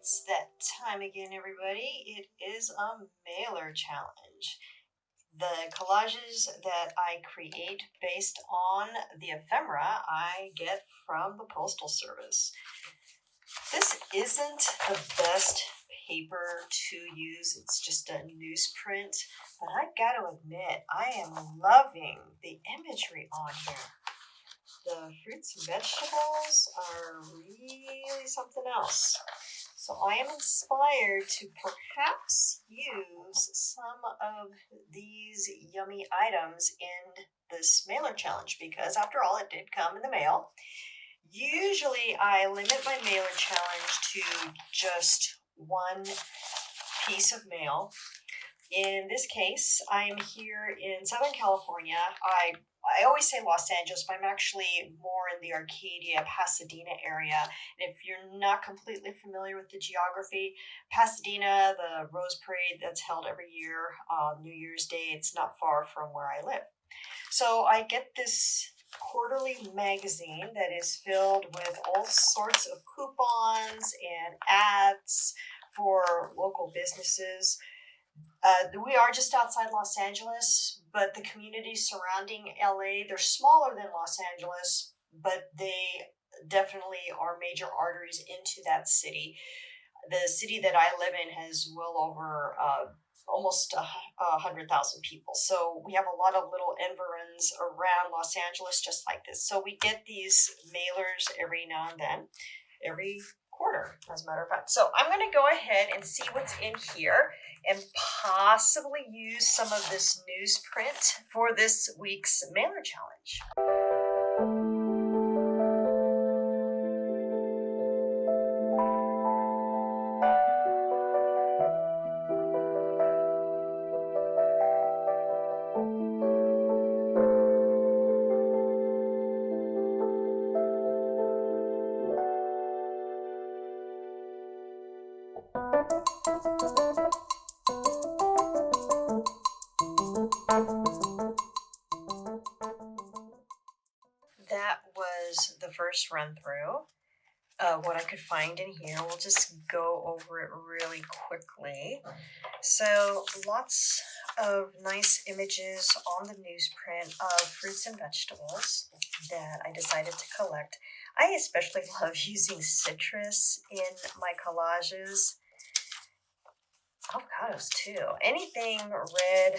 It's that time again, everybody. It is a mailer challenge. The collages that I create based on the ephemera I get from the Postal Service. This isn't the best paper to use, it's just a newsprint, but I gotta admit, I am loving the imagery on here. The fruits and vegetables are really something else. So I am inspired to perhaps use some of these yummy items in this mailer challenge because, after all, it did come in the mail. Usually, I limit my mailer challenge to just one piece of mail. In this case, I'm here in Southern California. I always say Los Angeles, but I'm actually more in the Arcadia, Pasadena area. And if you're not completely familiar with the geography, Pasadena, the Rose Parade that's held every year on New Year's Day, it's not far from where I live. So I get this quarterly magazine that is filled with all sorts of coupons and ads for local businesses. We are just outside Los Angeles, but the communities surrounding LA, they're smaller than Los Angeles, but they definitely are major arteries into that city. The city that I live in has well over almost 100,000 people. So we have a lot of little environs around Los Angeles just like this. So we get these mailers every now and then, every quarter, as a matter of fact. So I'm going to go ahead and see what's in here and possibly use some of this newsprint for this week's mailer challenge. That was the first run through. What I could find in here. We'll just go over it really quickly. So lots of nice images on the newsprint of fruits and vegetables that I decided to collect. I especially love using citrus in my collages. Avocados too. Anything red,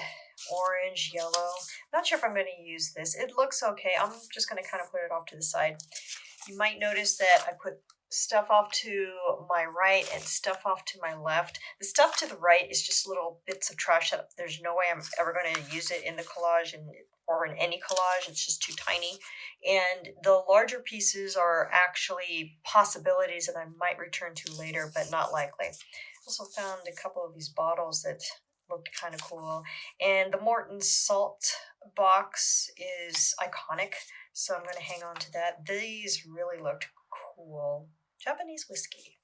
orange, yellow. Not sure if I'm going to use this. It looks okay. I'm just going to kind of put it off to the side. You might notice that I put stuff off to my right and stuff off to my left. The stuff to the right is just little bits of trash that there's no way I'm ever going to use it in the collage or in any collage. It's just too tiny. And the larger pieces are actually possibilities that I might return to later, but not likely. Also found a couple of these bottles that looked kind of cool. And the Morton salt box is iconic, so I'm going to hang on to that. These really looked cool. Japanese whiskey.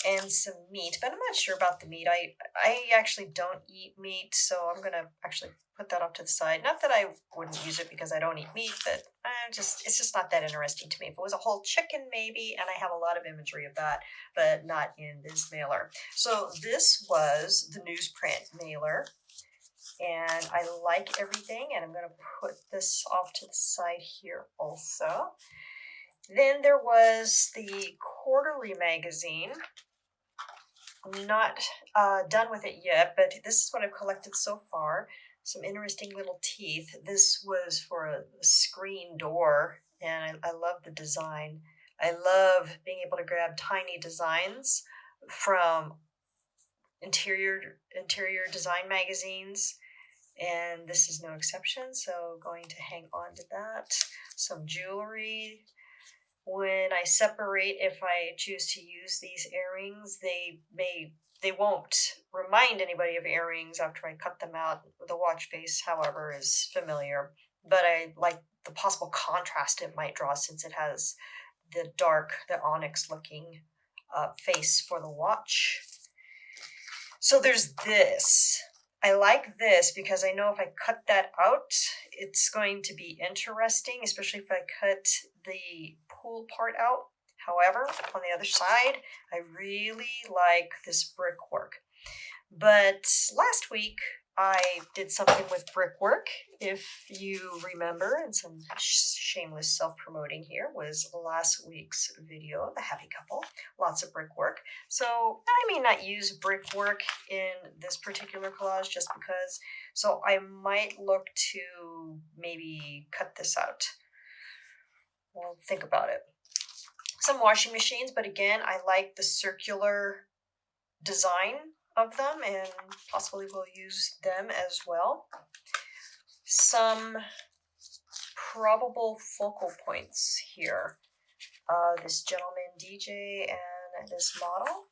And some meat, but I'm not sure about the meat. I actually don't eat meat, so I'm going to actually put that off to the side. Not that I wouldn't use it because I don't eat meat, but it's just not that interesting to me. If it was a whole chicken, maybe, and I have a lot of imagery of that, but not in this mailer. So this was the newsprint mailer, and I like everything, and I'm going to put this off to the side here also. Then there was the quarterly magazine. I'm not done with it yet, but this is what I've collected so far. Some interesting little teeth. This was for a screen door, and I love the design. I love being able to grab tiny designs from interior design magazines, and this is no exception, so going to hang on to that. Some jewelry. When I separate, if I choose to use these earrings, they won't remind anybody of earrings after I cut them out. The watch face, however, is familiar, but I like the possible contrast it might draw since it has the onyx looking face for the watch. So there's this. I like this because I know if I cut that out, it's going to be interesting, especially if I cut the pool part out, However, on the other side, I really like this brickwork. But last week, I did something with brickwork. If you remember, and some shameless self-promoting here was last week's video of the happy couple. Lots of brickwork. So I may not use brickwork in this particular collage just because. So I might look to maybe cut this out. Well, think about it. Some washing machines, but again, I like the circular design of them and possibly will use them as well. Some probable focal points here. This gentleman DJ and this model.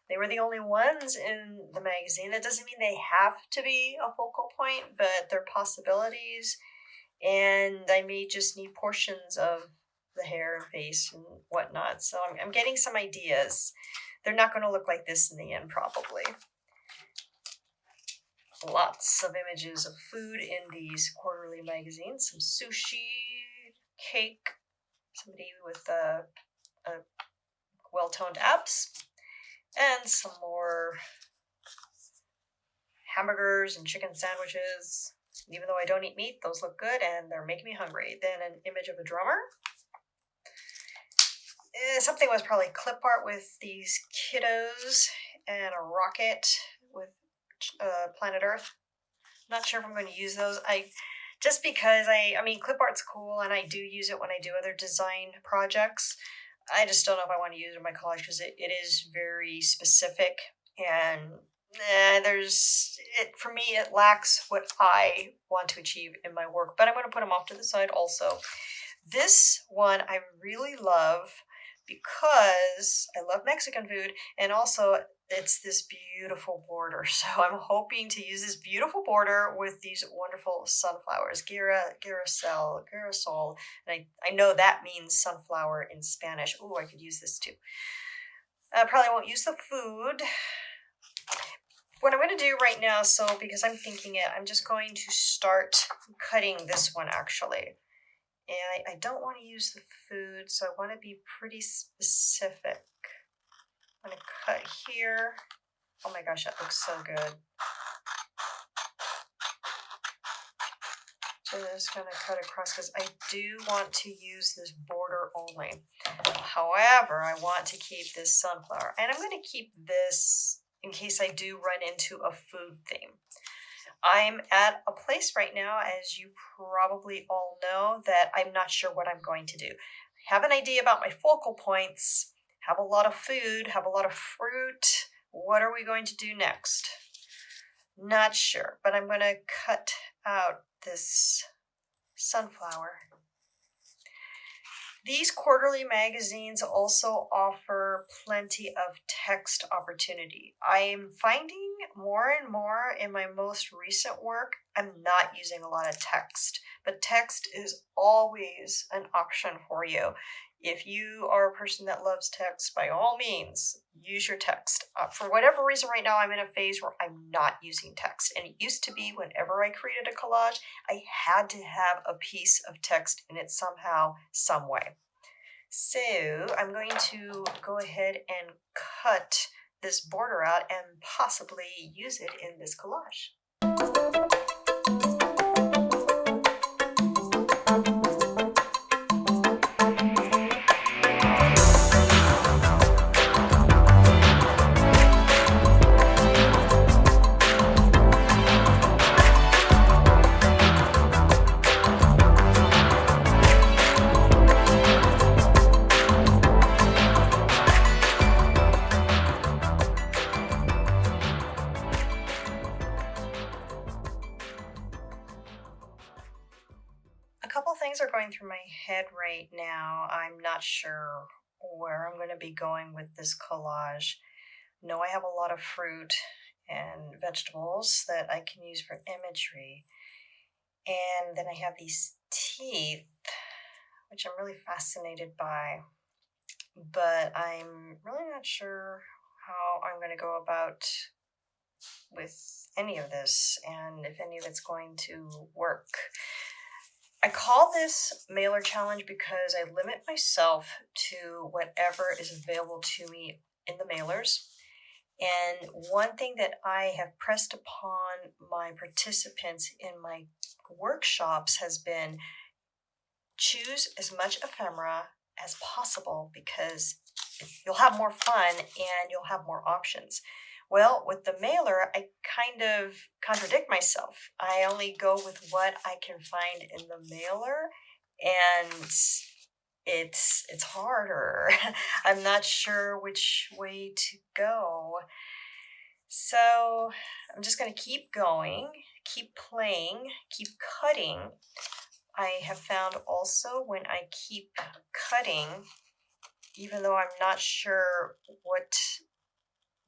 They were the only ones in the magazine. That doesn't mean they have to be a focal point, but they're possibilities. And I may just need portions of the hair and face and whatnot. So I'm getting some ideas. They're not going to look like this in the end, probably. Lots of images of food in these quarterly magazines. Some sushi, cake, somebody with a well-toned abs, and some more hamburgers and chicken sandwiches. Even though I don't eat meat, those look good and they're making me hungry. Then an image of a drummer. Something was probably clip art with these kiddos and a rocket with planet Earth. Not sure if I'm going to use those. Just because I mean, clip art's cool and I do use it when I do other design projects. I just don't know if I want to use it in my collage because it is very specific and for me it lacks what I want to achieve in my work. But I'm going to put them off to the side also. This one I really love because I love Mexican food and also it's this beautiful border. So I'm hoping to use this beautiful border with these wonderful sunflowers, girasol, and I know that means sunflower in Spanish. Oh, I could use this too. I probably won't use the food. What I'm going to do right now, because I'm thinking it, I'm just going to start cutting this one actually. And I don't want to use the food, so I want to be pretty specific. I'm going to cut here. Oh my gosh, that looks so good. Just going to cut across because I do want to use this border only. However, I want to keep this sunflower. And I'm going to keep this in case I do run into a food theme. I'm at a place right now, as you probably all know, that I'm not sure what I'm going to do. Have an idea about my focal points, have a lot of food, have a lot of fruit. What are we going to do next? Not sure, but I'm going to cut out this sunflower. These quarterly magazines also offer plenty of text opportunity. I am finding more and more in my most recent work, I'm not using a lot of text, but text is always an option for you. If you are a person that loves text, by all means, use your text. For whatever reason right now, I'm in a phase where I'm not using text. And it used to be whenever I created a collage, I had to have a piece of text in it somehow, some way. So I'm going to go ahead and cut this border out and possibly use it in this collage. Are going through my head right now. I'm not sure where I'm going to be going with this collage. No, I have a lot of fruit and vegetables that I can use for imagery. And then I have these teeth, which I'm really fascinated by. But I'm really not sure how I'm going to go about with any of this and if any of it's going to work. I call this mailer challenge because I limit myself to whatever is available to me in the mailers. And one thing that I have pressed upon my participants in my workshops has been choose as much ephemera as possible because you'll have more fun and you'll have more options. Well, with the mailer, I kind of contradict myself. I only go with what I can find in the mailer, and it's harder. I'm not sure which way to go. So I'm just going to keep going, keep playing, keep cutting. I have found also when I keep cutting, even though I'm not sure what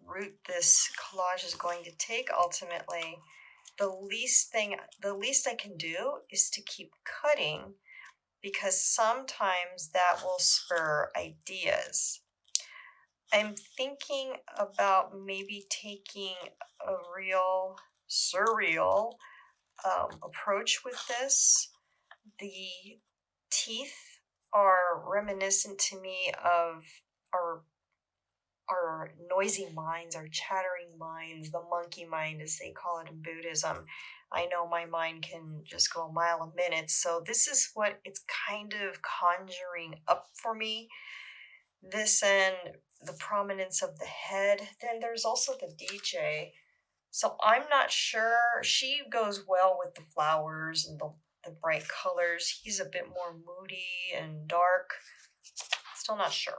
route this collage is going to take ultimately, the least I can do is to keep cutting because sometimes that will spur ideas. I'm thinking about maybe taking a real surreal approach with this. The teeth are reminiscent to me of our our noisy minds, our chattering minds, the monkey mind, as they call it in Buddhism. I know my mind can just go a mile a minute, so this is what it's kind of conjuring up for me. This and the prominence of the head. Then there's also the DJ. So I'm not sure. She goes well with the flowers and the bright colors. He's a bit more moody and dark. Still not sure.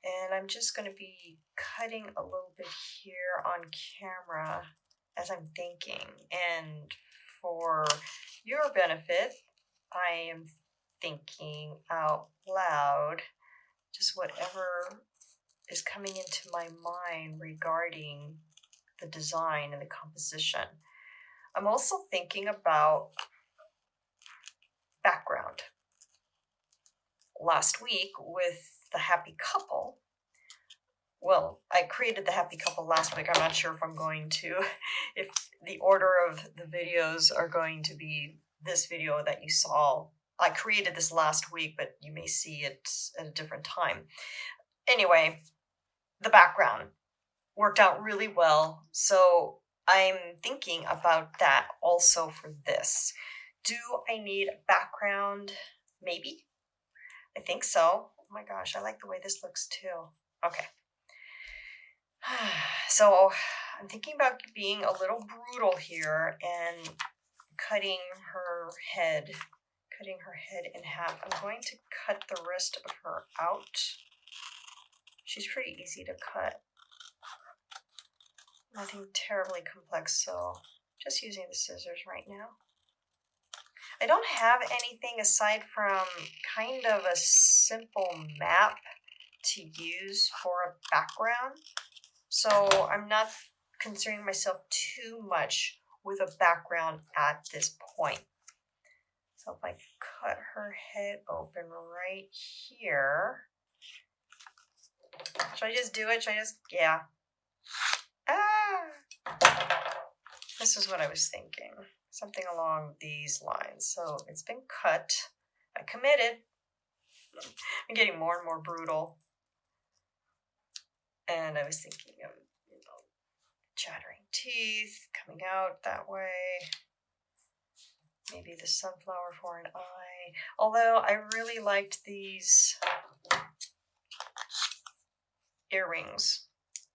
And I'm just going to be cutting a little bit here on camera as I'm thinking. And for your benefit, I am thinking out loud just whatever is coming into my mind regarding the design and the composition. I'm also thinking about background. Last week with the happy couple, well, I created the happy couple last week. I'm not sure if I'm going to, if the order of the videos are going to be this video that you saw. I created this last week, but you may see it at a different time. Anyway, the background worked out really well. So I'm thinking about that also for this. Do I need a background? Maybe. I think so. Oh my gosh, I like the way this looks too. Okay. So I'm thinking about being a little brutal here and cutting her head in half. I'm going to cut the rest of her out. She's pretty easy to cut. Nothing terribly complex, so just using the scissors right now. I don't have anything aside from kind of a simple map to use for a background. So I'm not concerning myself too much with a background at this point. So if I cut her head open right here, should I just do it? Yeah. This is what I was thinking. Something along these lines. So it's been cut. I committed. I'm getting more and more brutal. And I was thinking of, chattering teeth coming out that way. Maybe the sunflower for an eye. Although I really liked these earrings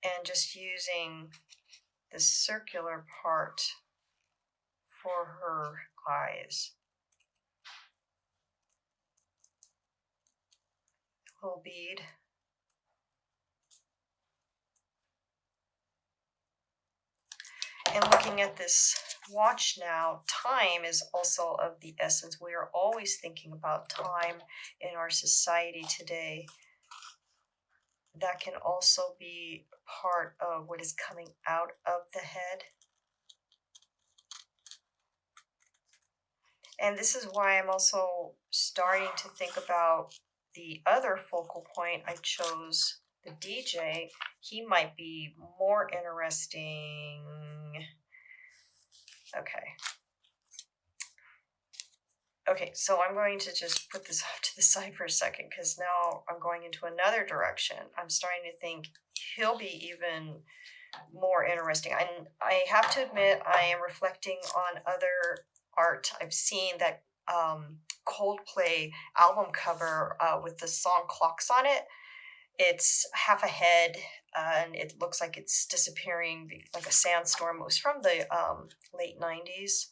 and just using the circular part for her eyes. A little bead. And looking at this watch now, time is also of the essence. We are always thinking about time in our society today. That can also be part of what is coming out of the head. And this is why I'm also starting to think about the other focal point I chose, the DJ. He might be more interesting. Okay. Okay, so I'm going to just put this off to the side for a second because now I'm going into another direction. I'm starting to think he'll be even more interesting. I have to admit, I am reflecting on other art. I've seen that Coldplay album cover with the song Clocks on it. It's half a head and it looks like it's disappearing like a sandstorm. It was from the late 90s.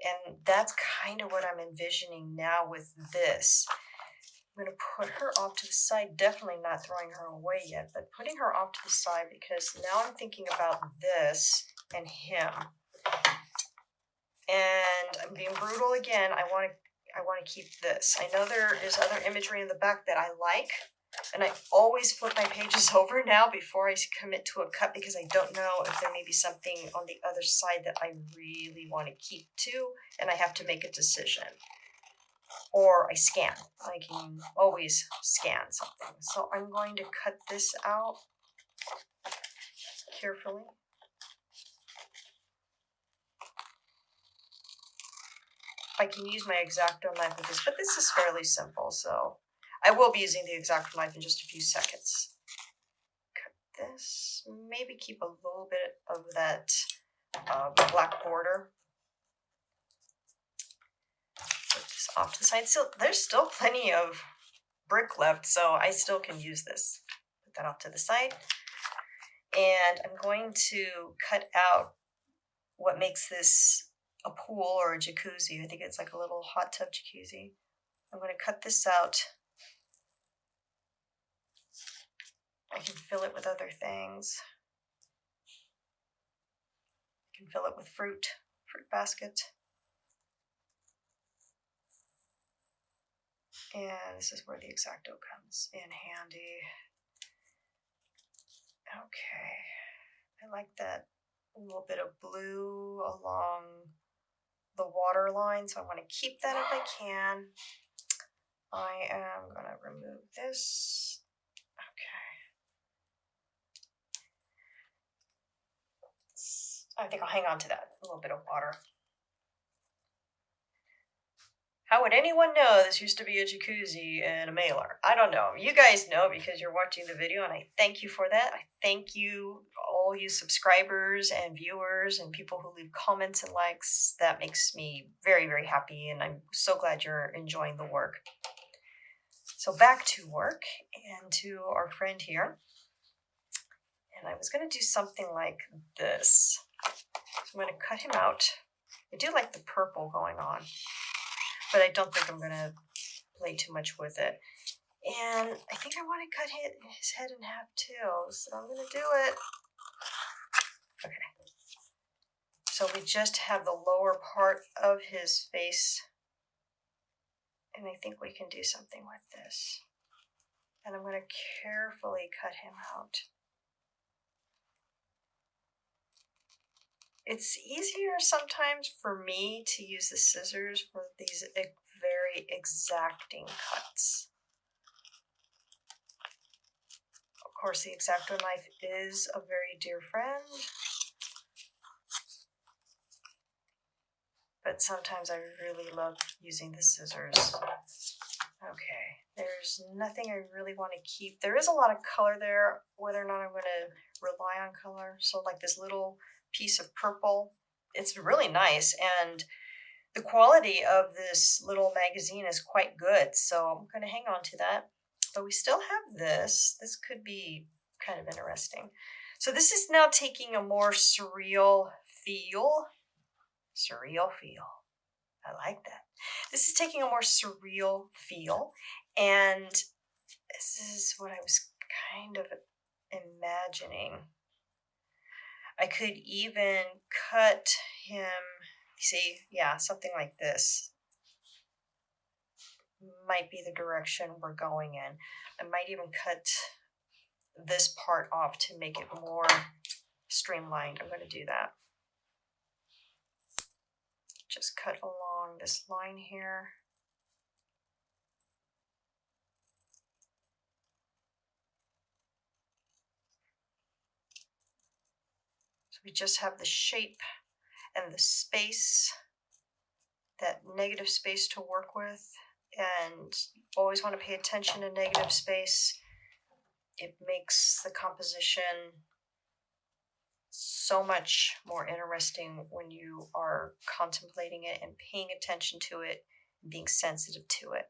And that's kind of what I'm envisioning now with this. I'm going to put her off to the side, definitely not throwing her away yet, but putting her off to the side because now I'm thinking about this and him. And I'm being brutal again. I want to keep this. I know there is other imagery in the back that I like, and I always flip my pages over now before I commit to a cut because I don't know if there may be something on the other side that I really want to keep to, and I have to make a decision. Or I scan. I can always scan something. So I'm going to cut this out carefully. I can use my X-Acto knife with this, but this is fairly simple, so I will be using the X-Acto knife in just a few seconds. Cut this, maybe keep a little bit of that black border. Put this off to the side. So there's still plenty of brick left, so I still can use this. Put that off to the side. And I'm going to cut out what makes this a pool or a jacuzzi. I think it's like a little hot tub jacuzzi. I'm going to cut this out. I can fill it with other things. I can fill it with fruit basket. And this is where the X-Acto comes in handy. Okay, I like that little bit of blue along the water line, so I want to keep that if I can. I am going to remove this. Okay. I think I'll hang on to that, a little bit of water. How would anyone know this used to be a jacuzzi and a mailer? I don't know. You guys know because you're watching the video, and I thank you for that. I thank you, all you subscribers and viewers and people who leave comments and likes. That makes me very, very happy, and I'm so glad you're enjoying the work. So back to work and to our friend here. And I was going to do something like this. So I'm going to cut him out. I do like the purple going on, but I don't think I'm going to play too much with it. And I think I want to cut his head in half too, so I'm going to do it. Okay. So we just have the lower part of his face, and I think we can do something with this. And I'm going to carefully cut him out. It's easier sometimes for me to use the scissors for these very exacting cuts. Of course, the X-Acto knife is a very dear friend, but sometimes I really love using the scissors. Okay, there's nothing I really want to keep. There is a lot of color there, whether or not I'm going to rely on color. So like this little piece of purple, it's really nice, and the quality of this little magazine is quite good, so I'm going to hang on to that. But we still have this. This could be kind of interesting. So this is now taking a more surreal feel. Surreal feel. I like that. This is taking a more surreal feel, and this is what I was kind of imagining. I could even cut him, see, yeah, something like this might be the direction we're going in. I might even cut this part off to make it more streamlined. I'm going to do that. Just cut along this line here. So we just have the shape and the space. that negative space to work with, and always want to pay attention to negative space. It makes the composition so much more interesting when you are contemplating it and paying attention to it, and being sensitive to it.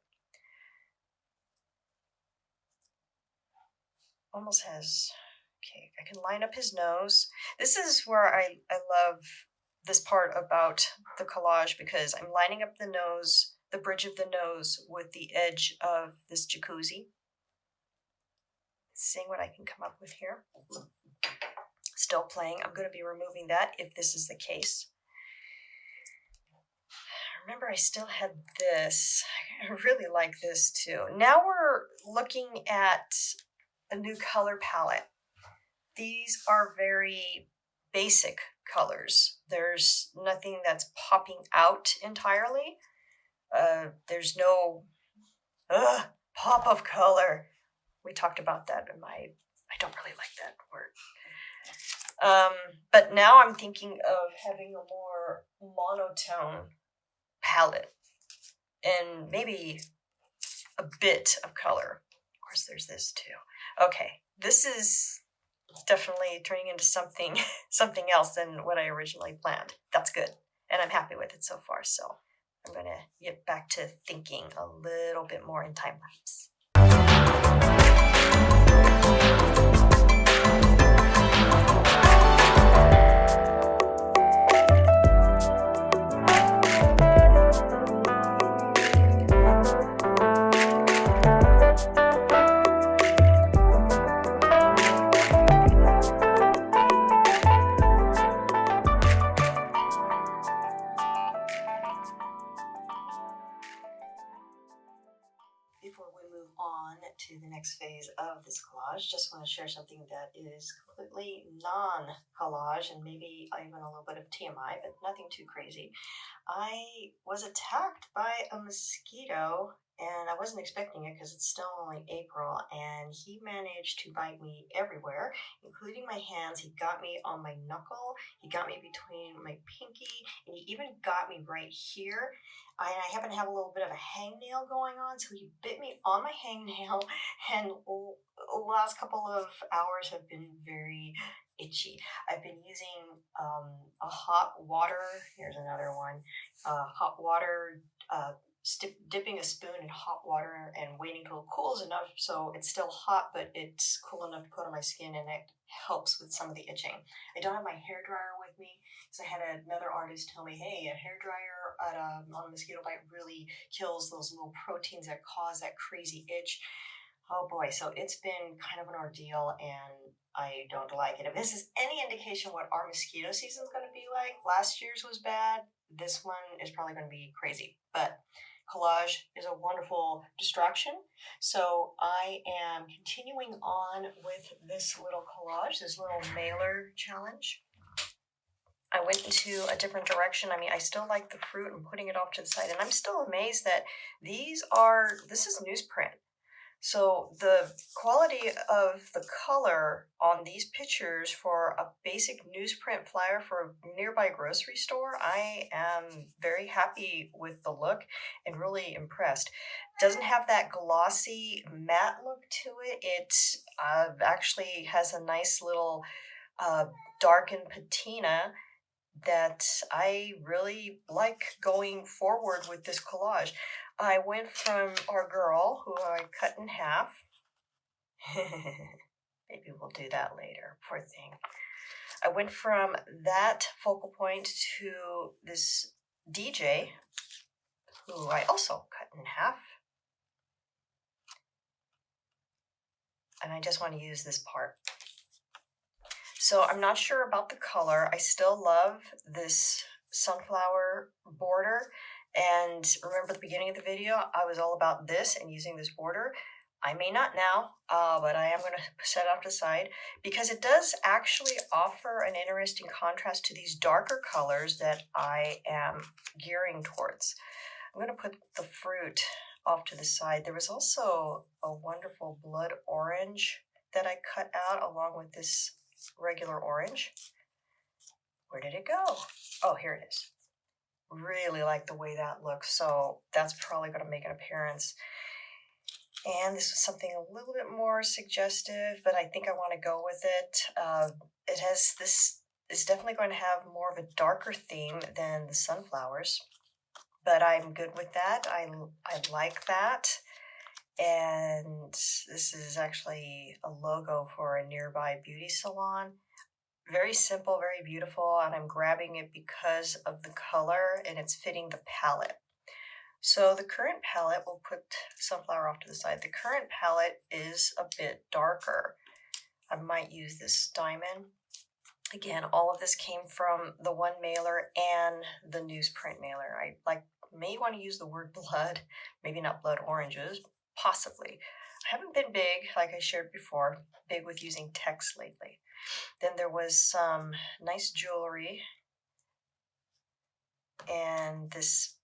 Almost has, okay, I can line up his nose. This is where I love this part about the collage, because I'm lining up the nose, the bridge of the nose, with the edge of this jacuzzi. Seeing what I can come up with here. Still playing. I'm going to be removing that if this is the case. Remember, I still had this. I really like this too. Now we're looking at a new color palette. These are very basic colors. There's nothing that's popping out entirely. There's no pop of color. We talked about that in I don't really like that word. But now I'm thinking of having a more monotone palette and maybe a bit of color. Of course, there's this too. Okay, this is definitely turning into something else than what I originally planned. That's good, and I'm happy with it so far. So I'm going to get back to thinking a little bit more in time lapse. Before we move on to the next phase of this collage, just want to share something that is completely non-collage and maybe even a little bit of TMI, but nothing too crazy. I was attacked by a mosquito, and I wasn't expecting it because it's still only April, and he managed to bite me everywhere, including my hands. He got me on my knuckle, he got me between my pinky, and he even got me right here. I happen to have a little bit of a hangnail going on, so he bit me on my hangnail, and the last couple of hours have been very itchy. I've been using a hot water, here's another one, hot water, dipping a spoon in hot water and waiting till it cools enough so it's still hot, but it's cool enough to put on my skin, and it helps with some of the itching. I don't have my hair dryer with me, because I had another artist tell me, hey, a hair dryer on a mosquito bite really kills those little proteins that cause that crazy itch. Oh boy, so it's been kind of an ordeal, and I don't like it. If this is any indication what our mosquito season is going to be like, last year's was bad. This one is probably going to be crazy. But collage is a wonderful distraction. So I am continuing on with this little collage, this little mailer challenge. I went into a different direction. I mean, I still like the fruit and putting it off to the side, and I'm still amazed that this is newsprint. So the quality of the color on these pictures for a basic newsprint flyer for a nearby grocery store, I am very happy with the look and really impressed. Doesn't have that glossy matte look to it. It actually has a nice little darkened patina that I really like going forward with this collage. I went from our girl, who I cut in half. Maybe we'll do that later, poor thing. I went from that focal point to this DJ, who I also cut in half. And I just want to use this part. So I'm not sure about the color. I still love this sunflower border. And remember at the beginning of the video, I was all about this and using this border. I may not now, but I am going to set it off to the side because it does actually offer an interesting contrast to these darker colors that I am gearing towards. I'm going to put the fruit off to the side. There was also a wonderful blood orange that I cut out along with this regular orange. Where did it go? Oh, here it is. really like the way that looks, so that's probably going to make an appearance. And this was something a little bit more suggestive, but I think I want to go with it. It has this is definitely going to have more of a darker theme than the sunflowers, but I'm good with that. I like that. And this is actually a logo for a nearby beauty salon. Very simple, very beautiful, and I'm grabbing it because of the color and it's fitting the palette. So the current palette, we'll put sunflower off to the side. The current palette is a bit darker. I might use this diamond. Again, all of this came from the one mailer and the newsprint mailer. I may want to use the word blood, maybe not blood oranges, possibly. I haven't been big, like I shared before, big with using text lately. Then there was some nice jewelry and this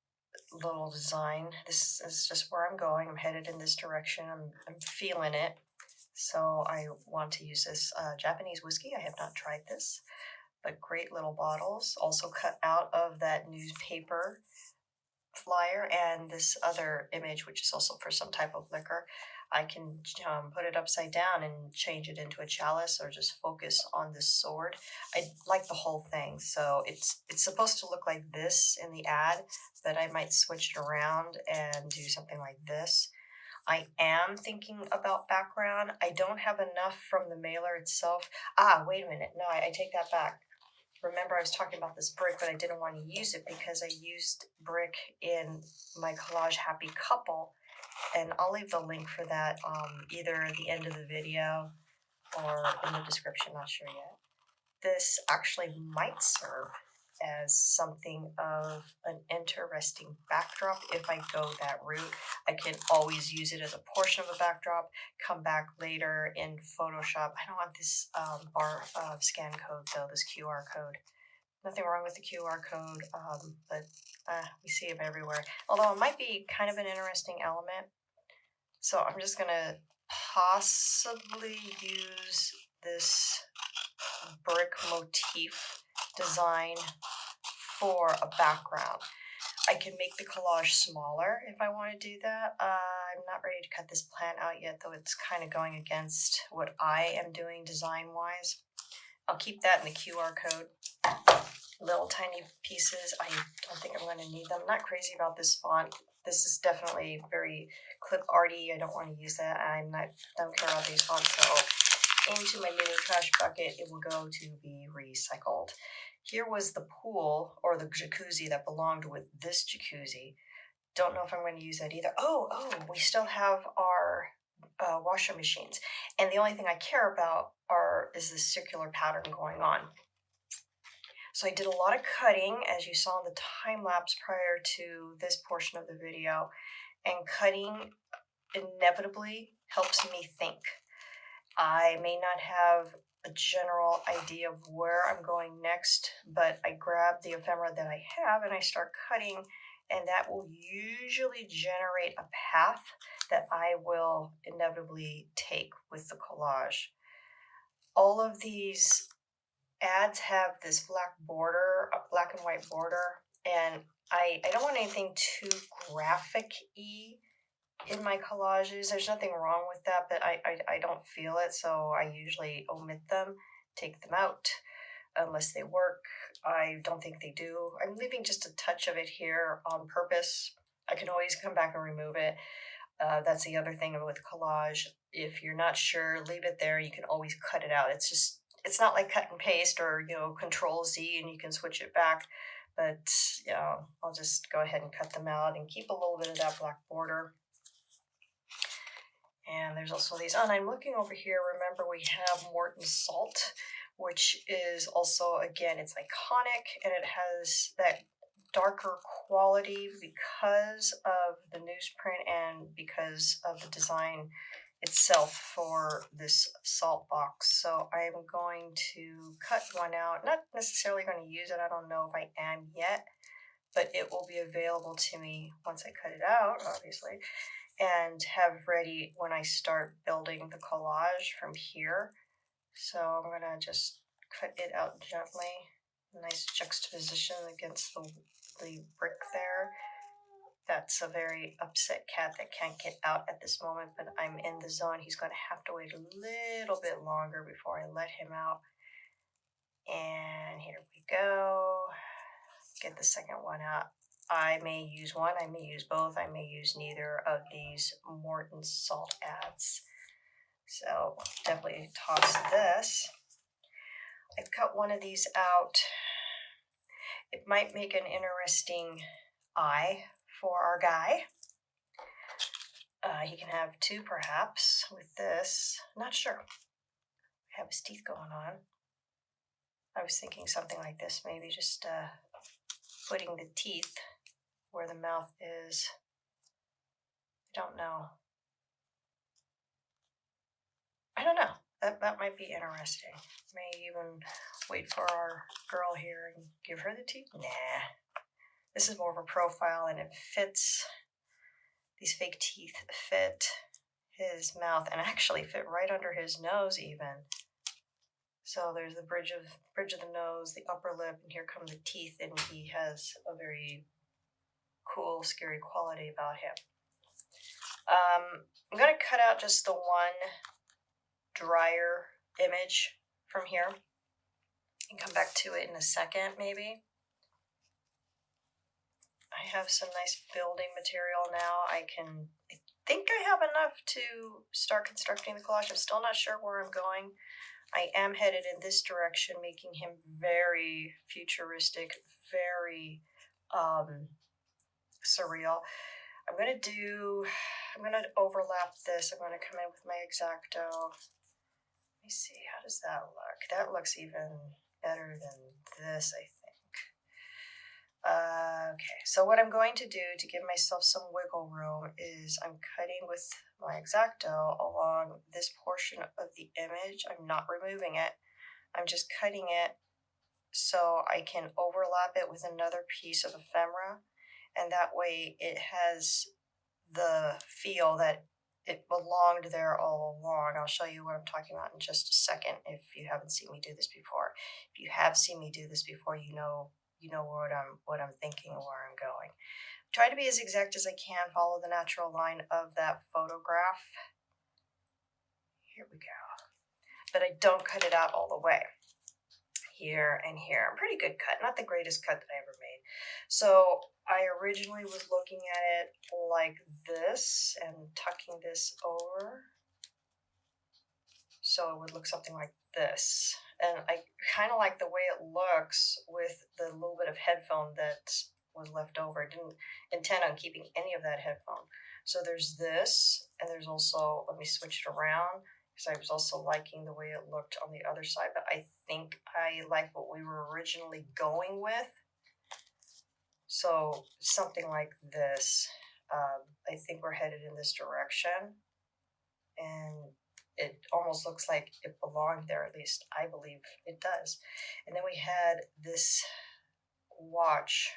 little design. This is just where I'm going. I'm headed in this direction. I'm feeling it. So I want to use this Japanese whiskey. I have not tried this, but great little bottles. Also cut out of that newspaper flyer and this other image, which is also for some type of liquor. I can put it upside down and change it into a chalice or just focus on this sword. I like the whole thing. So it's supposed to look like this in the ad, but I might switch it around and do something like this. I am thinking about background. I don't have enough from the mailer itself. Wait a minute. No, I take that back. Remember, I was talking about this brick, but I didn't want to use it because I used brick in my collage Happy Couple. And I'll leave the link for that either at the end of the video or in the description, not sure yet. This actually might serve as something of an interesting backdrop if I go that route. I can always use it as a portion of a backdrop, come back later in Photoshop. I don't want this bar scan code though, this QR code. Nothing wrong with the QR code, but we see them everywhere. Although it might be kind of an interesting element. So I'm just going to possibly use this brick motif design for a background. I can make the collage smaller if I want to do that. I'm not ready to cut this plant out yet, though it's kind of going against what I am doing design-wise. I'll keep that in the QR code. Little tiny pieces. I don't think I'm going to need them. I'm not crazy about this font. This is definitely very clip arty. I don't want to use that. Don't care about these fonts. So into my mini trash bucket, it will go to be recycled. Here was the pool or the jacuzzi that belonged with this jacuzzi. Don't know if I'm going to use that either. Oh, we still have our washer machines. And the only thing I care about is this circular pattern going on. So I did a lot of cutting, as you saw in the time lapse prior to this portion of the video, and cutting inevitably helps me think. I may not have a general idea of where I'm going next, but I grab the ephemera that I have and I start cutting, and that will usually generate a path that I will inevitably take with the collage. All of these ads have this black border, a black and white border, and I don't want anything too graphic-y in my collages. There's nothing wrong with that, but I don't feel it, so I usually omit them, take them out unless they work. I don't think they do. I'm leaving just a touch of it here on purpose. I can always come back and remove it. That's the other thing with collage. If you're not sure, leave it there. You can always cut it out. It's not like cut and paste or, Control Z and you can switch it back. But, I'll just go ahead and cut them out and keep a little bit of that black border. And there's also these, and I'm looking over here, remember we have Morton Salt, which is also, again, it's iconic and it has that darker quality because of the newsprint and because of the design itself for this salt box. So I'm going to cut one out, not necessarily going to use it, I don't know if I am yet, but it will be available to me once I cut it out, obviously, and have ready when I start building the collage from here. So I'm going to just cut it out gently, nice juxtaposition against the the brick there. That's a very upset cat that can't get out at this moment, but I'm in the zone. He's going to have to wait a little bit longer before I let him out. And here we go. Get the second one out. I may use one, I may use both, I may use neither of these Morton salt ads. So definitely toss this. I've cut one of these out. It might make an interesting eye for our guy. He can have two perhaps with this. Not sure. Have his teeth going on. I was thinking something like this, maybe just putting the teeth where the mouth is. I don't know. That might be interesting. May even wait for our girl here and give her the teeth. Nah. This is more of a profile and it fits. These fake teeth fit his mouth and actually fit right under his nose even. So there's the bridge of the nose, the upper lip, and here come the teeth, and he has a very cool, scary quality about him. I'm going to cut out just the one drier image from here and come back to it in a second, maybe. I have some nice building material now. I think I have enough to start constructing the collage. I'm still not sure where I'm going. I am headed in this direction, making him very futuristic, very surreal. I'm going to overlap this. I'm going to come in with my X-Acto. Let me see, how does that look? That looks even better than this, I think. Okay, so what I'm going to do to give myself some wiggle room is I'm cutting with my X-Acto along this portion of the image. I'm not removing it. I'm just cutting it so I can overlap it with another piece of ephemera, and that way it has the feel that it belonged there all along. I'll show you what I'm talking about in just a second if you haven't seen me do this before. If you have seen me do this before, you know what I'm thinking and where I'm going. Try to be as exact as I can, follow the natural line of that photograph. Here we go. But I don't cut it out all the way. Here and here. Pretty good cut, not the greatest cut that I ever made. So I originally was looking at it like this and tucking this over. So it would look something like this. And I kind of like the way it looks with the little bit of headphone that was left over. I didn't intend on keeping any of that headphone. So there's this, and there's also, let me switch it around, because I was also liking the way it looked on the other side, but I think I like what we were originally going with. So something like this. I think we're headed in this direction, and it almost looks like it belonged there, at least I believe it does. And then we had this watch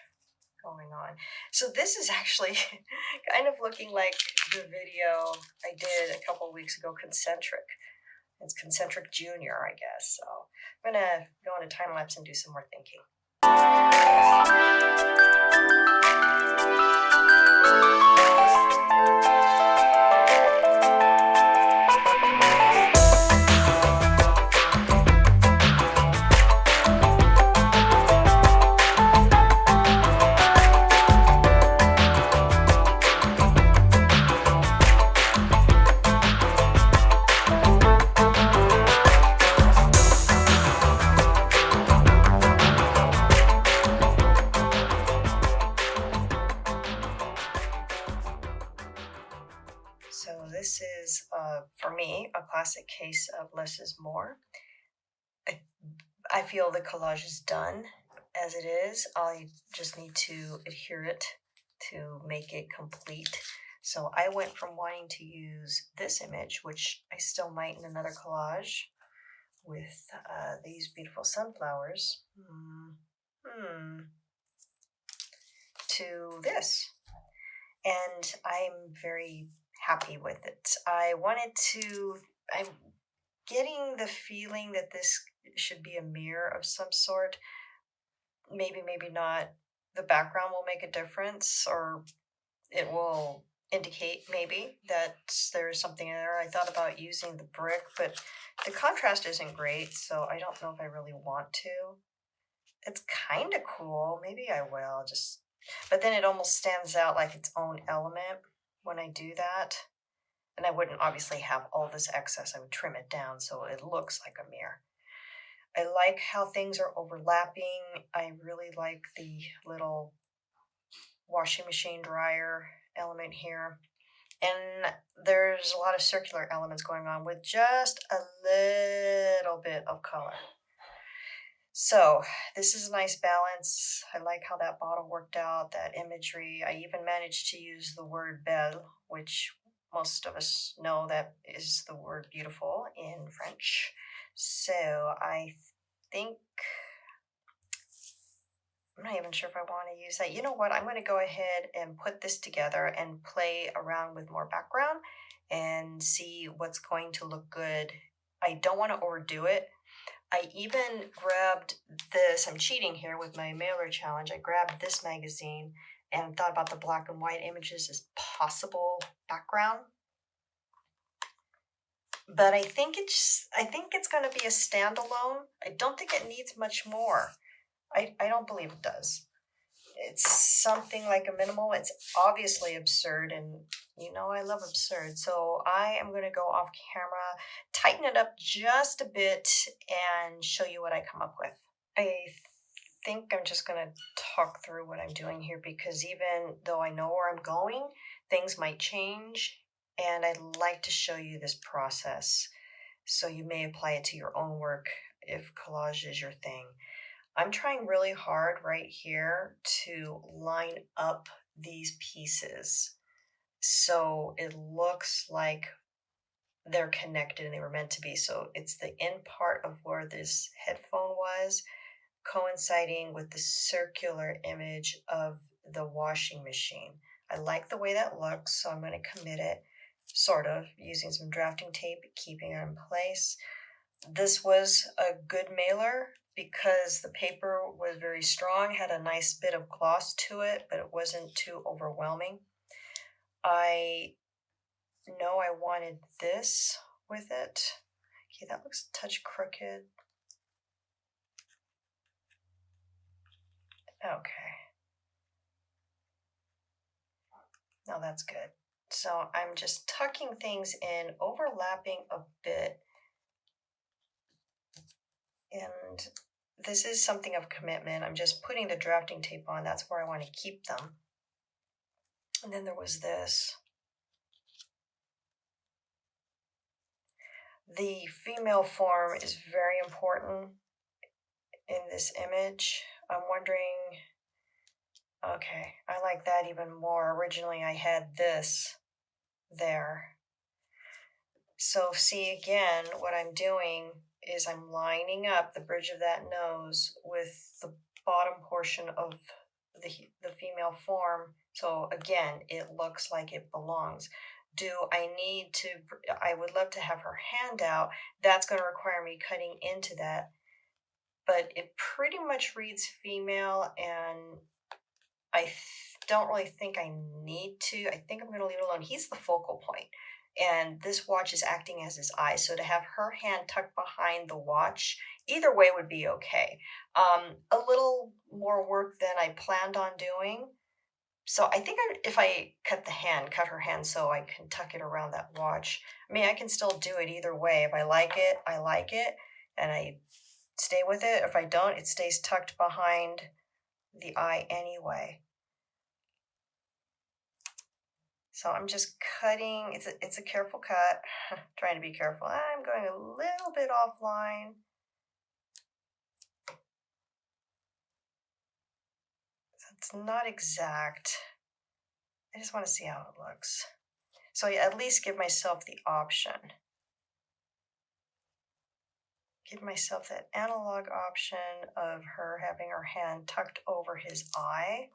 going on. So this is actually kind of looking like the video I did a couple of weeks ago, Concentric. It's Concentric Junior, I guess. So I'm gonna go on a time lapse and do some more thinking. So this is, for me, a classic case of less is more. I feel the collage is done as it is. I just need to adhere it to make it complete. So I went from wanting to use this image, which I still might in another collage, with these beautiful sunflowers, to this. And I'm very happy with it. I'm getting the feeling that this should be a mirror of some sort. Maybe, maybe not. the background will make a difference, or it will indicate maybe that there's something in there. I thought about using the brick, but the contrast isn't great, so I don't know if I really want to. It's kind of cool. Maybe I will just, but then it almost stands out like its own element when I do that. And I wouldn't obviously have all this excess. I would trim it down so it looks like a mirror. I like how things are overlapping. I really like the little washing machine dryer element here. And there's a lot of circular elements going on with just a little bit of color. So this is a nice balance. I like how that bottle worked out, that imagery. I even managed to use the word belle, which most of us know that is the word beautiful in French. So I think, I'm not even sure if I want to use that. You know what? I'm going to go ahead and put this together and play around with more background and see what's going to look good. I don't want to overdo it. I even grabbed this, I'm cheating here with my mailer challenge. I grabbed this magazine and thought about the black and white images as possible background. But I think it's going to be a standalone. I don't think it needs much more. I don't believe it does. It's something like a minimal. It's obviously absurd, and you know I love absurd. So I am going to go off camera, tighten it up just a bit, and show you what I come up with. I think I'm just going to talk through what I'm doing here, because even though I know where I'm going, things might change, and I'd like to show you this process so you may apply it to your own work if collage is your thing. I'm trying really hard right here to line up these pieces so it looks like they're connected and they were meant to be. So it's the end part of where this headphone was coinciding with the circular image of the washing machine. I like the way that looks, so I'm going to commit it, sort of, using some drafting tape, keeping it in place. This was a good mailer because the paper was very strong, had a nice bit of gloss to it, but it wasn't too overwhelming. I know I wanted this with it. Okay, that looks a touch crooked. Okay. No, that's good. So I'm just tucking things in, overlapping a bit. And this is something of commitment. I'm just putting the drafting tape on. That's where I want to keep them. And then there was this. The female form is very important in this image. I'm wondering, okay, I like that even more. Originally I had this there. So see, again, what I'm doing is I'm lining up the bridge of that nose with the bottom portion of the female form. So again, it looks like it belongs. Do I need to, I would love to have her hand out. That's going to require me cutting into that. But it pretty much reads female, and I don't really think I need to. I think I'm going to leave it alone. He's the focal point, and this watch is acting as his eye. So to have her hand tucked behind the watch, either way would be okay. A little more work than I planned on doing. So I think if I cut her hand so I can tuck it around that watch. I mean, I can still do it either way. If I like it, I like it, and I stay with it. If I don't, it stays tucked behind the eye anyway. So I'm just cutting. It's a careful cut. Trying to be careful. I'm going a little bit offline. It's not exact. I just want to see how it looks. So I at least give myself the option. Give myself that analog option of her having her hand tucked over his eye.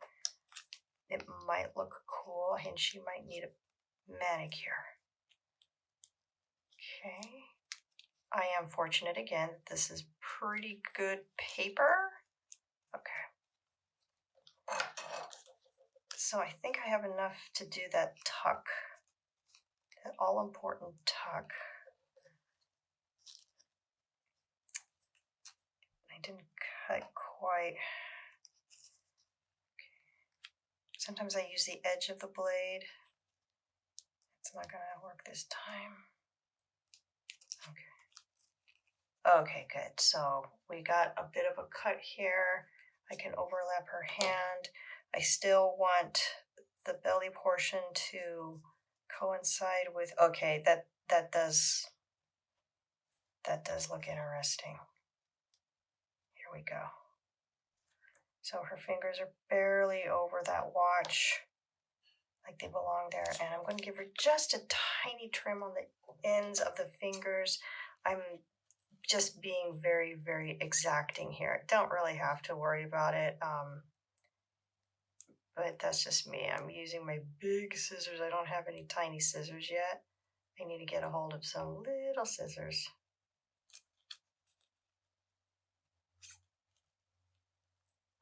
It might look cool, and she might need a manicure. Okay. I am fortunate again. This is pretty good paper. Okay. So I think I have enough to do that tuck, that all-important tuck. I didn't cut quite. Sometimes I use the edge of the blade. It's not gonna work this time. Okay. Okay, good. So we got a bit of a cut here. I can overlap her hand. I still want the belly portion to coincide with, okay, that does look interesting. Here we go. So her fingers are barely over that watch, like they belong there. And I'm going to give her just a tiny trim on the ends of the fingers. I'm just being very, very exacting here. Don't really have to worry about it. But that's just me. I'm using my big scissors. I don't have any tiny scissors yet. I need to get a hold of some little scissors.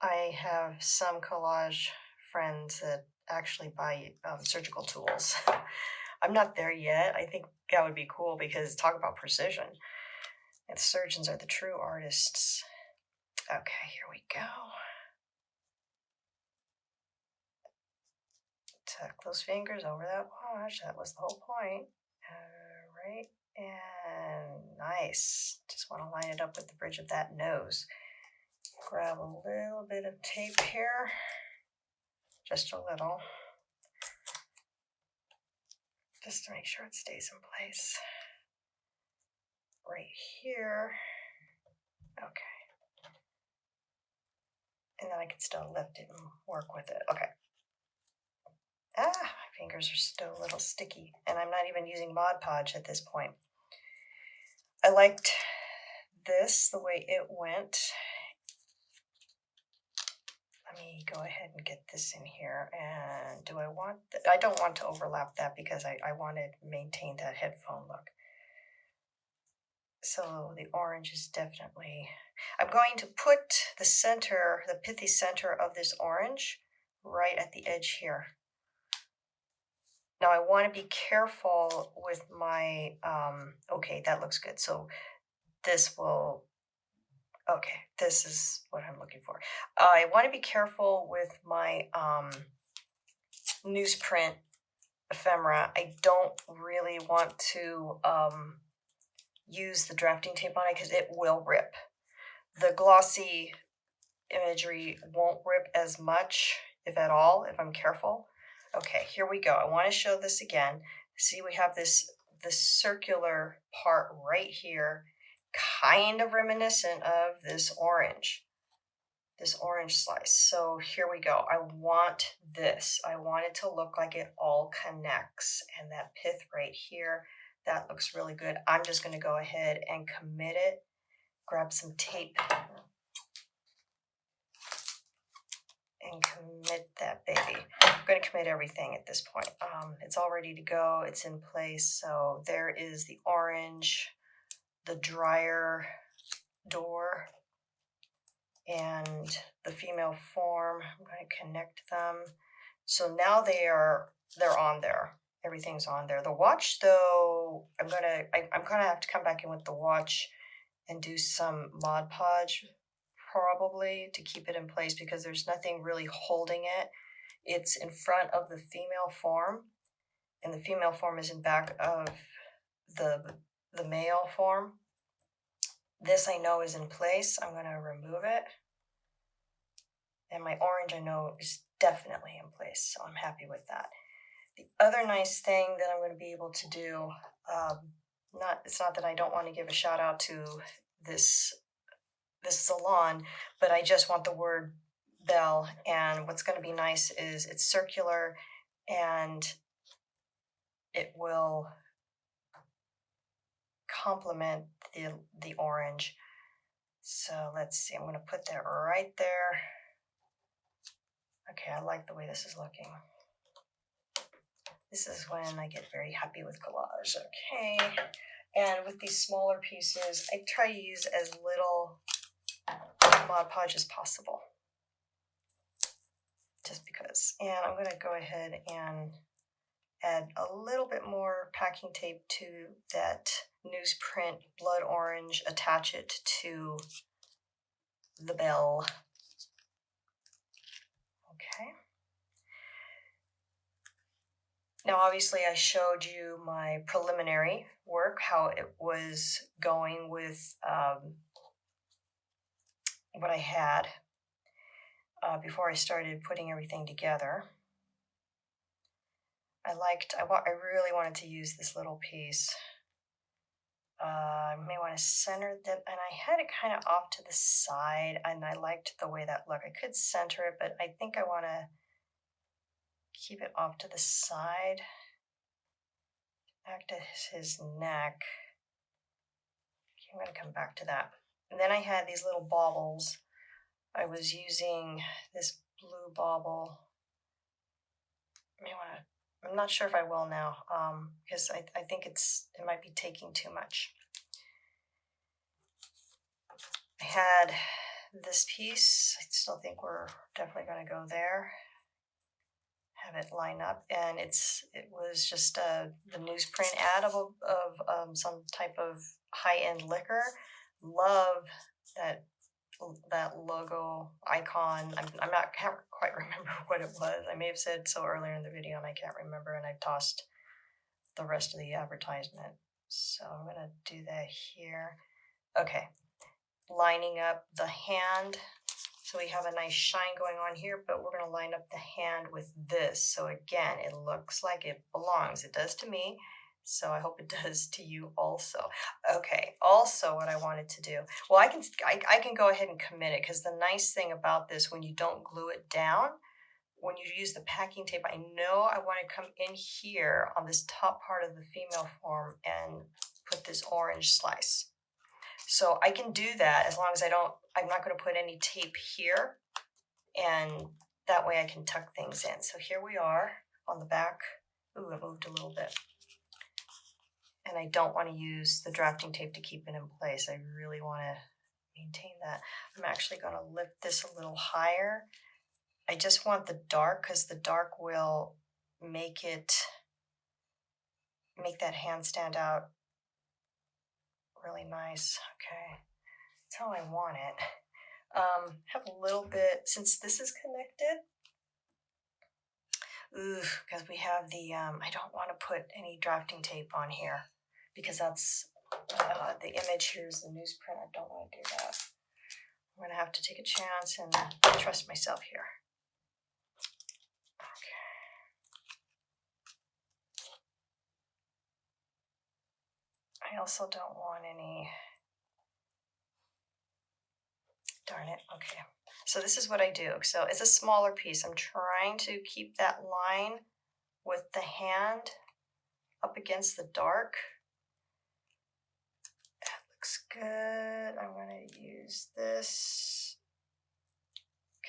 I have some collage friends that actually buy surgical tools. I'm not there yet. I think that would be cool because talk about precision. And surgeons are the true artists. Okay, here we go. Tuck those fingers over that watch. That was the whole point. All right, and nice. Just want to line it up with the bridge of that nose. Grab a little bit of tape here. Just a little. Just to make sure it stays in place. Right here. Okay. And then I can still lift it and work with it. Okay. My fingers are still a little sticky. And I'm not even using Mod Podge at this point. I liked this, the way it went. Let me go ahead and get this in here. And do I want, I don't want to overlap that because I want to maintain that headphone look. So the orange is definitely, I'm going to put the center, the pithy center of this orange right at the edge here. Now I want to be careful with my, okay, that looks good. So this will, okay, this is what I'm looking for. I want to be careful with my newsprint ephemera. I don't really want to use the drafting tape on it because it will rip. The glossy imagery won't rip as much, if at all, if I'm careful. Okay, here we go. I want to show this again. See, we have this circular part right here, kind of reminiscent of this orange slice. So here we go. I want this. I want it to look like it all connects, and that pith right here, that looks really good. I'm just going to go ahead and commit it. Grab some tape and commit that baby. I'm going to commit everything at this point. It's all ready to go. It's in place. So there is the orange, the dryer door, and the female form. I'm going to connect them. So now they're on there. Everything's on there. The watch, though, I'm gonna have to come back in with the watch and do some Mod Podge probably to keep it in place because there's nothing really holding it. It's in front of the female form, and the female form is in back of the male form. This I know is in place. I'm going to remove it. And my orange I know is definitely in place, so I'm happy with that. The other nice thing that I'm going to be able to do, it's not that I don't want to give a shout out to this salon, but I just want the word bell. And what's going to be nice is it's circular and it will complement the orange. So let's see, I'm going to put that right there. Okay, I like the way this is looking. This is when I get very happy with collage. Okay, and with these smaller pieces, I try to use as little Mod Podge as possible. just because. And I'm going to go ahead and add a little bit more packing tape to that newsprint blood orange, attach it to the bell. Okay. Now, obviously, I showed you my preliminary work, how it was going with what I had before I started putting everything together. I really wanted to use this little piece. I may want to center them, and I had it kind of off to the side, and I liked the way that looked. I could center it, but I think I want to keep it off to the side. Back to his neck. Okay, I'm going to come back to that. And then I had these little baubles. I was using this blue bauble. I'm not sure if I will now, because I think it might be taking too much. I had this piece. I still think we're definitely going to go there. Have it line up, and it was just the newsprint ad of some type of high-end liquor. Love that logo icon. Can't quite remember what it was. I may have said so earlier in the video and I can't remember, and I tossed the rest of the advertisement. So I'm gonna do that here. Okay, lining up the hand. So we have a nice shine going on here, but we're gonna line up the hand with this. So again, it looks like it belongs. It does to me. So I hope it does to you also. Okay, also what I wanted to do, well, I can go ahead and commit it, because the nice thing about this, when you don't glue it down, when you use the packing tape, I know I want to come in here on this top part of the female form and put this orange slice. So I can do that as long as I'm not going to put any tape here, and that way I can tuck things in. So here we are on the back. Ooh, it moved a little bit. And I don't want to use the drafting tape to keep it in place. I really want to maintain that. I'm actually going to lift this a little higher. I just want the dark, because the dark will make that hand stand out really nice. Okay, that's how I want it. Have a little bit, since this is connected. Because we have the, I don't want to put any drafting tape on here, because that's, the image here is the newsprint. I don't want to do that. I'm going to have to take a chance and trust myself here. Okay. I also don't want any, darn it, okay. So this is what I do. So it's a smaller piece. I'm trying to keep that line with the hand up against the dark. That looks good. I'm going to use this.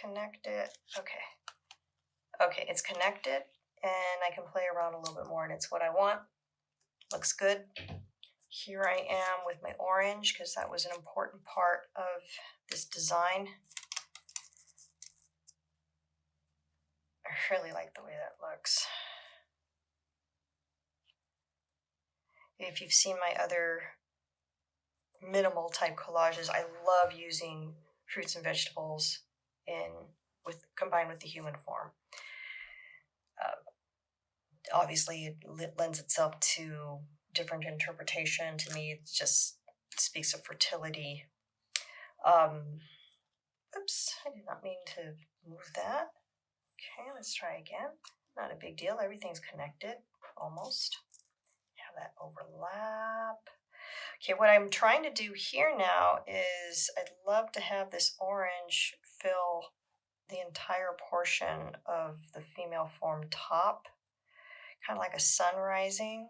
Connect it. Okay. Okay, it's connected, and I can play around a little bit more, and it's what I want. Looks good. Here I am with my orange, because that was an important part of this design. I really like the way that looks. If you've seen my other minimal type collages, I love using fruits and vegetables combined with the human form. Obviously, it lends itself to different interpretation. To me, it just speaks of fertility. Oops, I did not mean to move that. Okay, let's try again. Not a big deal. Everything's connected, almost. Have that overlap. Okay, what I'm trying to do here now is I'd love to have this orange fill the entire portion of the female form top, kind of like a sun rising.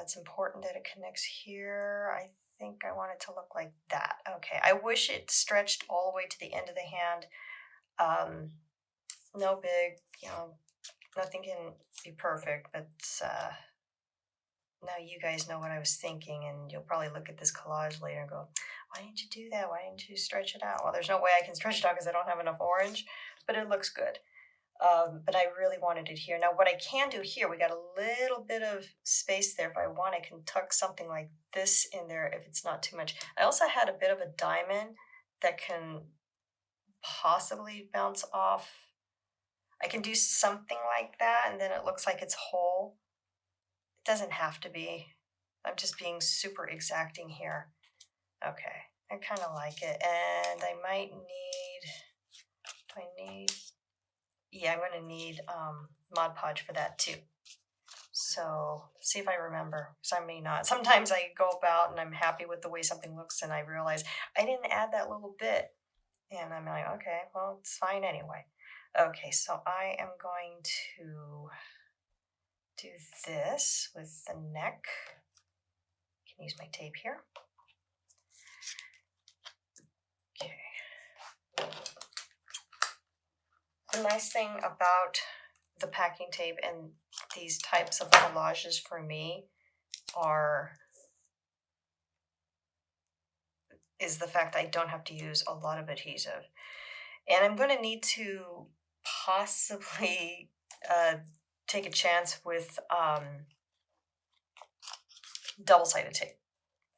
It's important that it connects here. I think I want it to look like that. Okay, I wish it stretched all the way to the end of the hand. No big, nothing can be perfect, but now you guys know what I was thinking, and you'll probably look at this collage later and go, why didn't you do that? Why didn't you stretch it out? Well, there's no way I can stretch it out because I don't have enough orange, but it looks good. But I really wanted it here. Now, what I can do here, we got a little bit of space there. If I want, I can tuck something like this in there if it's not too much. I also had a bit of a diamond that can possibly bounce off. I can do something like that, and then it looks like it's whole. It doesn't have to be. I'm just being super exacting here. Okay, I kind of like it, and I might need, yeah, I'm going to need Mod Podge for that too. So see if I remember, because I may not. Sometimes I go about and I'm happy with the way something looks, and I realize I didn't add that little bit, and I'm like, okay, well, it's fine anyway. Okay, so I am going to do this with the neck. I can use my tape here. Okay. The nice thing about the packing tape and these types of collages for me is the fact I don't have to use a lot of adhesive. And I'm going to need to possibly take a chance with double-sided tape.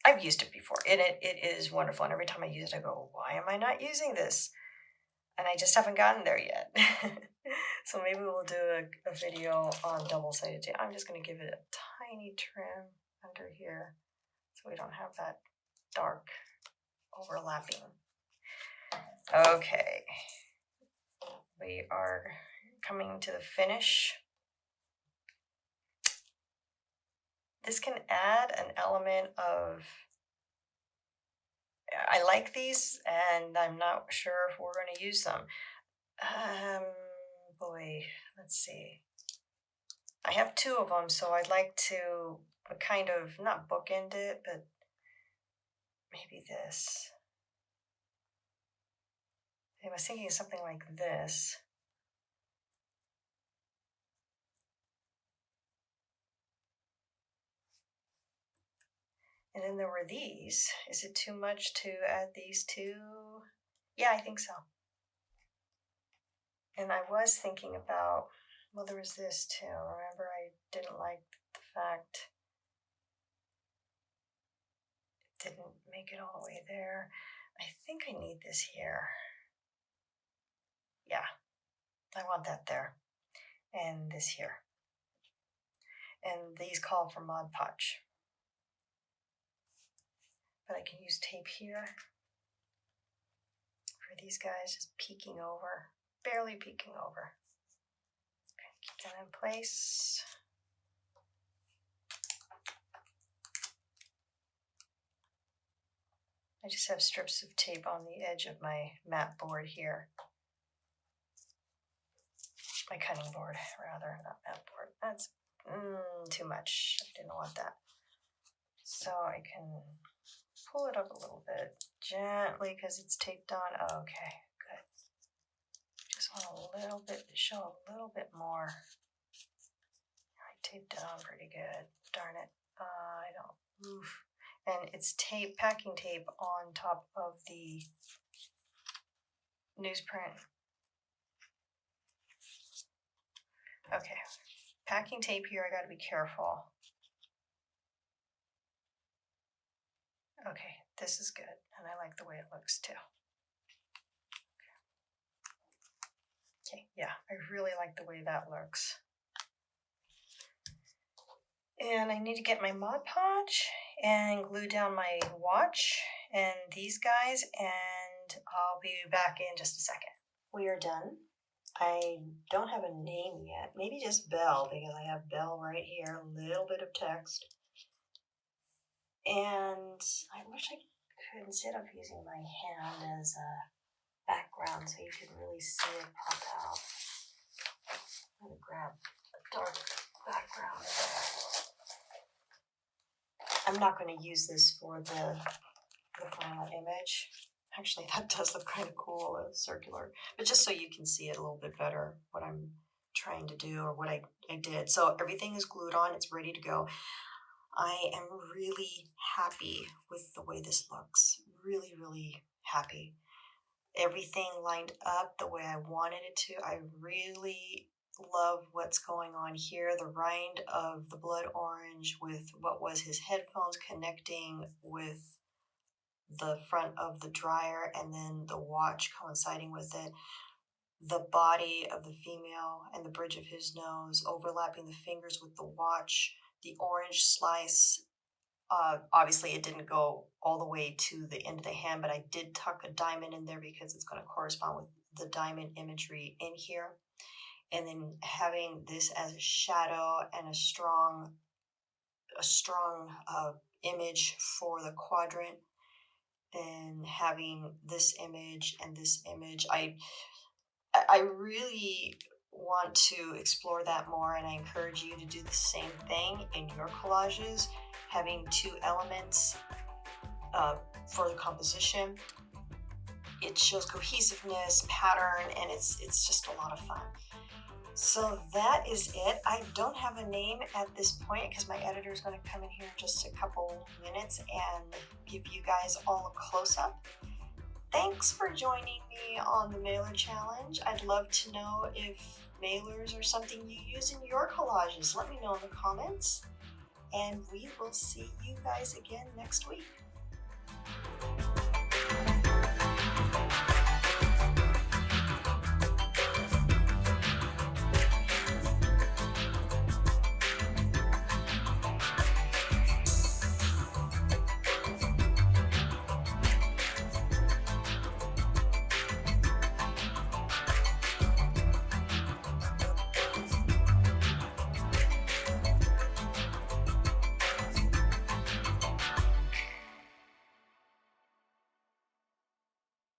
I've used it before, and it is wonderful. And every time I use it, I go, why am I not using this? And I just haven't gotten there yet. So maybe we'll do a video on double-sided tape. I'm just going to give it a tiny trim under here so we don't have that dark overlapping. Okay. We are coming to the finish. This can add an element of, I like these, and I'm not sure if we're going to use them. Boy, let's see. I have two of them, so I'd like to kind of, not bookend it, but maybe this. I was thinking of something like this. And then there were these. Is it too much to add these two? Yeah, I think so. And I was thinking about, well, there was this too. Remember, I didn't like the fact it didn't make it all the way there. I think I need this here. Yeah, I want that there. And this here. And these call for Mod Podge. But I can use tape here for these guys just peeking over, barely peeking over. Okay, keep that in place. I just have strips of tape on the edge of my mat board here. My cutting board, rather, not mat board. That's too much. I didn't want that. So I can pull it up a little bit gently because it's taped on. Okay, good. Just want a little bit to show a little bit more. I taped it on pretty good. Darn it. I don't. Oof. And it's tape, packing tape on top of the newsprint. Okay, packing tape here, I gotta be careful. Okay, this is good, and I like the way it looks too. Okay, yeah, I really like the way that looks. And I need to get my Mod Podge and glue down my watch and these guys, and I'll be back in just a second. We are done. I don't have a name yet, maybe just Belle, because I have Belle right here, a little bit of text. And I wish I could, instead of using my hand as a background so you can really see it pop out, I'm going to grab a dark background there. I'm not going to use this for the final image. Actually, that does look kind of cool, circular. But just so you can see it a little bit better, what I'm trying to do or what I did. So everything is glued on. It's ready to go. I am really happy with the way this looks. Really, really happy. everything lined up the way I wanted it to. I really love what's going on here. The rind of the blood orange with what was his headphones connecting with the front of the dryer, and then the watch coinciding with it. The body of the female and the bridge of his nose overlapping the fingers with the watch. The orange slice, obviously it didn't go all the way to the end of the hand, but I did tuck a diamond in there because it's going to correspond with the diamond imagery in here. And then having this as a shadow and a strong image for the quadrant. Then having this image and this image. I really want to explore that more, and I encourage you to do the same thing in your collages, having two elements for the composition. It shows cohesiveness, pattern, and it's just a lot of fun. So that is it. I don't have a name at this point because my editor is going to come in here in just a couple minutes and give you guys all a close-up. Thanks for joining me on the mailer challenge. I'd love to know if mailers are something you use in your collages. Let me know in the comments, and we will see you guys again next week.